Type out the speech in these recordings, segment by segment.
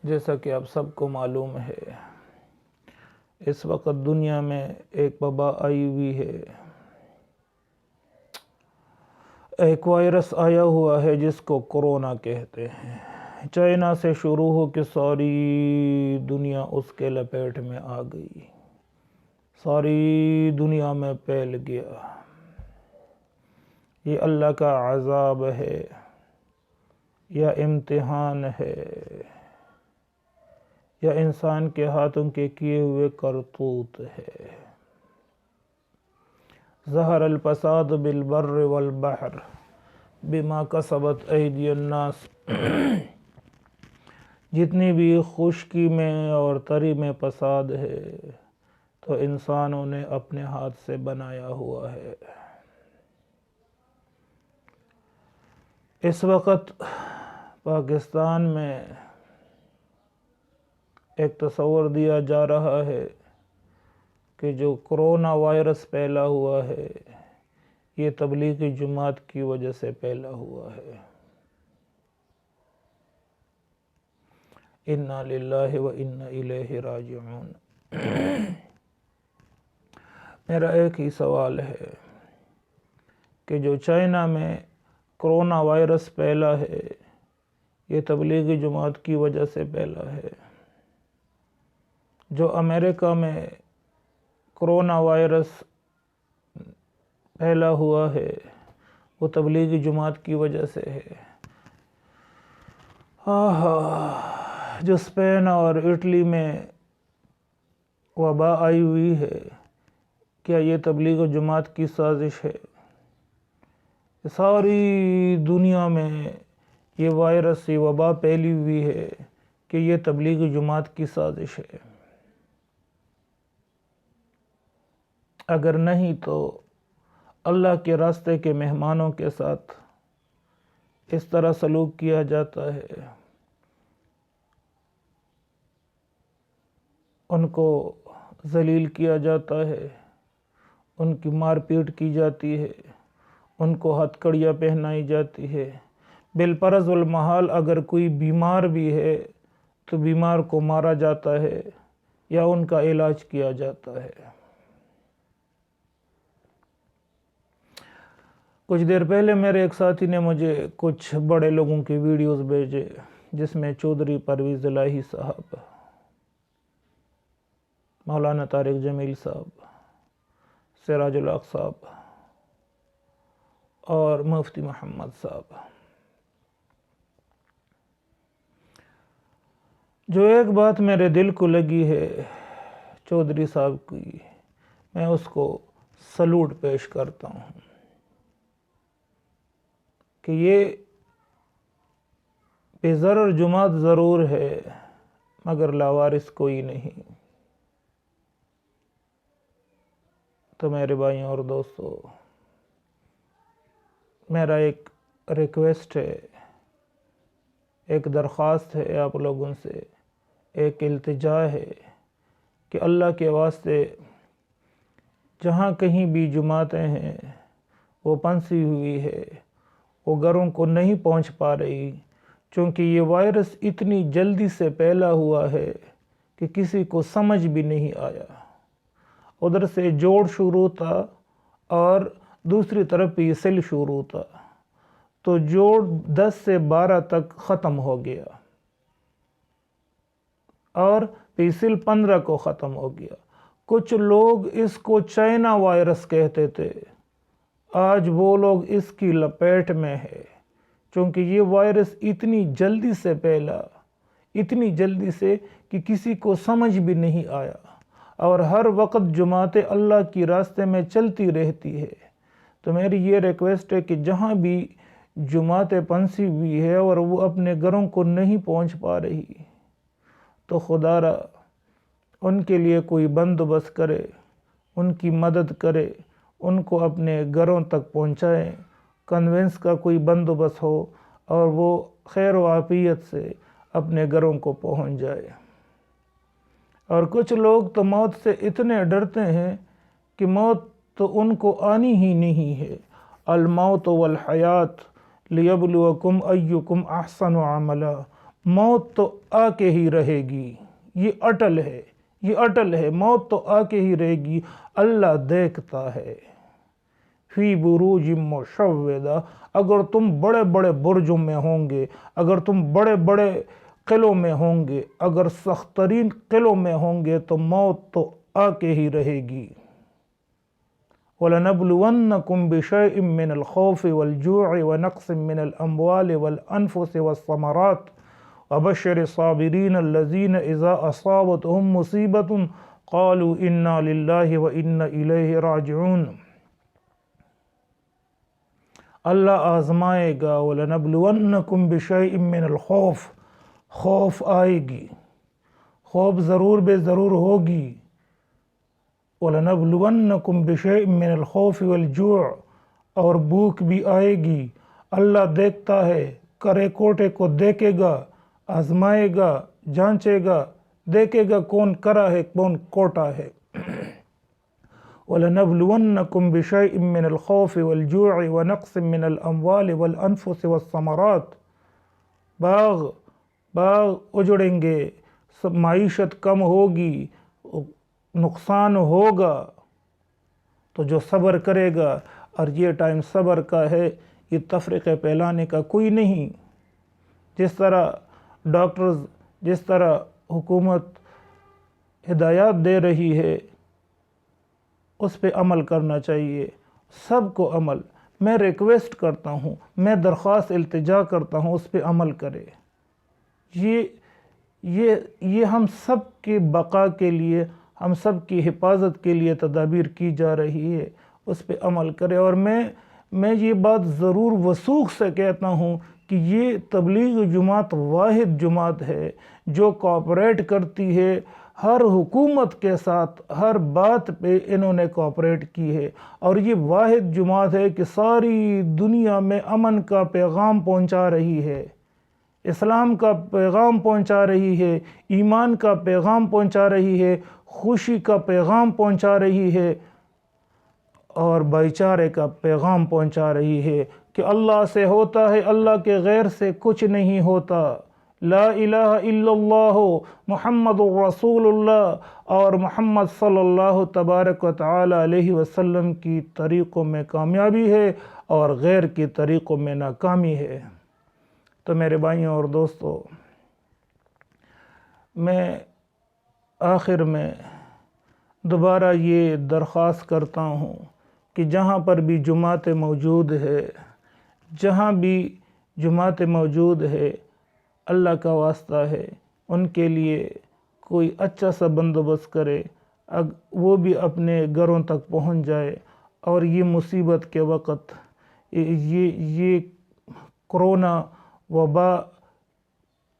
جیسا کہ آپ سب کو معلوم ہے، اس وقت دنیا میں ایک وبا آئی ہوئی ہے، ایک وائرس آیا ہوا ہے جس کو کورونا کہتے ہیں۔ چائنا سے شروع ہو کے ساری دنیا اس کے لپیٹ میں آ گئی، ساری دنیا میں پھیل گیا۔ یہ اللہ کا عذاب ہے یا امتحان ہے یا انسان کے ہاتھوں کے کیے ہوئے کرتوت ہے۔ ظہر الفساد بالبر والبحر بما کسبت ایدی الناس۔ جتنی بھی خشکی میں اور تری میں فساد ہے تو انسانوں نے اپنے ہاتھ سے بنایا ہوا ہے۔ اس وقت پاکستان میں ایک تصور دیا جا رہا ہے کہ جو کرونا وائرس پھیلا ہوا ہے یہ تبلیغی جماعت کی وجہ سے پھیلا ہوا ہے۔ انا للہ و انا الیہ راجعون۔ میرا ایک ہی سوال ہے کہ جو چائنا میں کرونا وائرس پھیلا ہے یہ تبلیغی جماعت کی وجہ سے پھیلا ہے، جو امریکہ میں کرونا وائرس پھیلا ہوا ہے وہ تبلیغی جماعت کی وجہ سے ہے، جو اسپین اور اٹلی میں وبا آئی ہوئی ہے کیا یہ تبلیغ جماعت کی سازش ہے؟ ساری دنیا میں یہ وائرس یہ وبا پھیلی ہوئی ہے کہ یہ تبلیغ جماعت کی سازش ہے؟ اگر نہیں تو اللہ کے راستے کے مہمانوں کے ساتھ اس طرح سلوک کیا جاتا ہے، ان کو ذلیل کیا جاتا ہے، ان کی مار پیٹ کی جاتی ہے، ان کو ہتھکڑیاں پہنائی جاتی ہے۔ بالفرض والمحال اگر کوئی بیمار بھی ہے تو بیمار کو مارا جاتا ہے یا ان کا علاج کیا جاتا ہے۔ کچھ دیر پہلے میرے ایک ساتھی نے مجھے کچھ بڑے لوگوں کی ویڈیوز بھیجے جس میں چودھری پرویز الہی صاحب، مولانا طارق جمیل صاحب، سراج الحق صاحب اور مفتی محمد صاحب، جو ایک بات میرے دل کو لگی ہے چودھری صاحب کی، میں اس کو سلوٹ پیش کرتا ہوں کہ یہ بے ضرر جماعت ضرور ہے مگر لاوارث کوئی نہیں۔ تو میرے بھائیوں اور دوستو، میرا ایک ریکویسٹ ہے، ایک درخواست ہے آپ لوگوں سے، ایک التجا ہے کہ اللہ کے واسطے جہاں کہیں بھی جماعتیں ہیں وہ پنسی ہوئی ہے، وہ گھروں کو نہیں پہنچ پا رہی چونکہ یہ وائرس اتنی جلدی سے پھیلا ہوا ہے کہ کسی کو سمجھ بھی نہیں آیا۔ ادھر سے جوڑ شروع تھا اور دوسری طرف پیسل شروع تھا، تو جوڑ 10 سے 12 تک ختم ہو گیا اور پیسل 15 کو ختم ہو گیا۔ کچھ لوگ اس کو چائنا وائرس کہتے تھے، آج وہ لوگ اس کی لپیٹ میں ہے چونکہ یہ وائرس اتنی جلدی سے پھیلا، اتنی جلدی سے کہ کسی کو سمجھ بھی نہیں آیا، اور ہر وقت جماعتیں اللہ کی راستے میں چلتی رہتی ہے۔ تو میری یہ ریکویسٹ ہے کہ جہاں بھی جماعتیں پنسی ہوئی ہے اور وہ اپنے گھروں کو نہیں پہنچ پا رہی تو خدا را ان کے لیے کوئی بندوبست کرے، ان کی مدد کرے، ان کو اپنے گھروں تک پہنچائیں، کنوینس کا کوئی بندوبست ہو اور وہ خیر و عافیت سے اپنے گھروں کو پہنچ جائے۔ اور کچھ لوگ تو موت سے اتنے ڈرتے ہیں کہ موت تو ان کو آنی ہی نہیں ہے۔ الموت والحیات لیبلوکم ایکم احسن عملا، موت تو آ کے ہی رہے گی، یہ اٹل ہے، یہ اٹل ہے، موت تو آ کے ہی رہے گی، اللہ دیکھتا ہے۔ فی بروج مشودہ، اگر تم بڑے بڑے برجوں میں ہوں گے، اگر تم بڑے بڑے قلعوں میں ہوں گے، اگر سخت ترین قلعوں میں ہوں گے تو موت تو آ کے ہی رہے گی۔ وَلَنَبْلُوَنَّكُمْ بِشَيْءٍ مِّنَ الْخَوْفِ وَالْجُوعِ وَنَقْصٍ مِّنَ الْأَمْوَالِ وَالْأَنفُسِ وَالثَّمَرَاتِ وَبَشِّرِ الصَّابِرِينَ الَّذِينَ إِذَا أَصَابَتْهُمْ مُصِيبَةٌ قَالُوا إِنَّا لِلَّهِ وَإِنَّا إِلَيْهِ رَاجِعُونَ۔ اللہ آزمائے گا، وَلَنَبْلُوَنَّكُمْ بِشَيْءٍ مِّنَ الْخَوْفِ، خوف آئے گی، خوف ضرور بے ضرور ہوگی۔ وَلَنَبْلُوَنَّكُمْ بِشَيْءٍ مِّنَ الْخَوْفِ وَالْجُوعِ، اور بھوک بھی آئے گی۔ اللہ دیکھتا ہے، کرے کوٹے کو دیکھے گا، آزمائے گا، جانچے گا، دیکھے گا کون کرا ہے کون کوٹا ہے۔ وَلَنَبْلُوَنَّكُمْ بِشَيْءٍ مِّنَ الْخَوْفِ وَالْجُوعِ وَنَقْصٍ مِّنَ الْأَمْوَالِ وَالْأَنفُسِ وَالثَّمَرَاتِ، باغ اجڑیں گے، معیشت کم ہوگی، نقصان ہوگا، تو جو صبر کرے گا، اور یہ ٹائم صبر کا ہے، یہ تفرقے پھیلانے کا کوئی نہیں۔ جس طرح ڈاکٹرز، جس طرح حکومت ہدایات دے رہی ہے، اس پہ عمل کرنا چاہیے، سب کو عمل۔ میں ریکویسٹ کرتا ہوں، میں درخواست التجا کرتا ہوں، اس پہ عمل کرے۔ یہ ہم سب کے بقا کے لیے، ہم سب کی حفاظت کے لیے تدابیر کی جا رہی ہے، اس پہ عمل کرے۔ اور میں یہ بات ضرور وثوق سے کہتا ہوں کہ یہ تبلیغ جماعت واحد جماعت ہے جو کوآپریٹ کرتی ہے ہر حکومت کے ساتھ، ہر بات پہ انہوں نے کوآپریٹ کی ہے، اور یہ واحد جماعت ہے کہ ساری دنیا میں امن کا پیغام پہنچا رہی ہے، اسلام کا پیغام پہنچا رہی ہے، ایمان کا پیغام پہنچا رہی ہے، خوشی کا پیغام پہنچا رہی ہے، اور بھائی چارے کا پیغام پہنچا رہی ہے کہ اللہ سے ہوتا ہے، اللہ کے غیر سے کچھ نہیں ہوتا، لا الہ الا اللہ محمد رسول اللہ، اور محمد صلی اللہ تبارک و تعالی علیہ وسلم کی طریقوں میں کامیابی ہے اور غیر کی طریقوں میں ناکامی ہے۔ تو میرے بھائیوں اور دوستو، میں آخر میں دوبارہ یہ درخواست کرتا ہوں کہ جہاں پر بھی جماعتیں موجود ہے، جہاں بھی جماعتیں موجود ہے، اللہ کا واسطہ ہے، ان کے لیے کوئی اچھا سا بندوبست کرے، وہ بھی اپنے گھروں تک پہنچ جائے، اور یہ مصیبت کے وقت، یہ کرونا وبا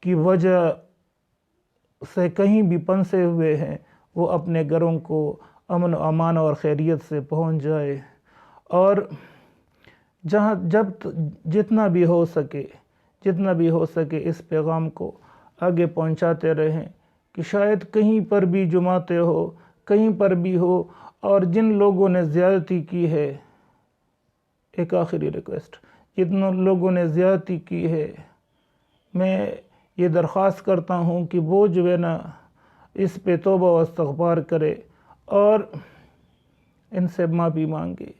کی وجہ سے کہیں بھی پنسے ہوئے ہیں، وہ اپنے گھروں کو امن و امان اور خیریت سے پہنچ جائے، اور جتنا بھی ہو سکے اس پیغام کو آگے پہنچاتے رہیں کہ شاید کہیں پر بھی جماعتیں ہو، کہیں پر بھی ہو، اور جن لوگوں نے زیادتی کی ہے، ایک آخری ریکویسٹ، جتنے لوگوں نے زیادتی کی ہے، میں یہ درخواست کرتا ہوں کہ وہ جو ہے نا اس پہ توبہ و استغفار کرے اور ان سے معافی مانگے۔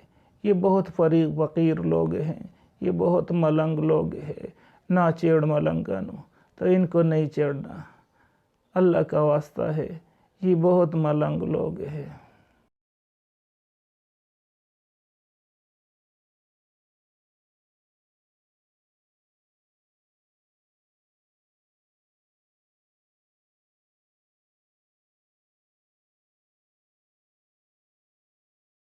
یہ بہت فقیر لوگ ہیں، یہ بہت ملنگ لوگ ہیں، نہ چیڑ ملنگانو، تو ان کو نہیں چیڑنا، اللہ کا واسطہ ہے، یہ بہت ملنگ لوگ ہیں۔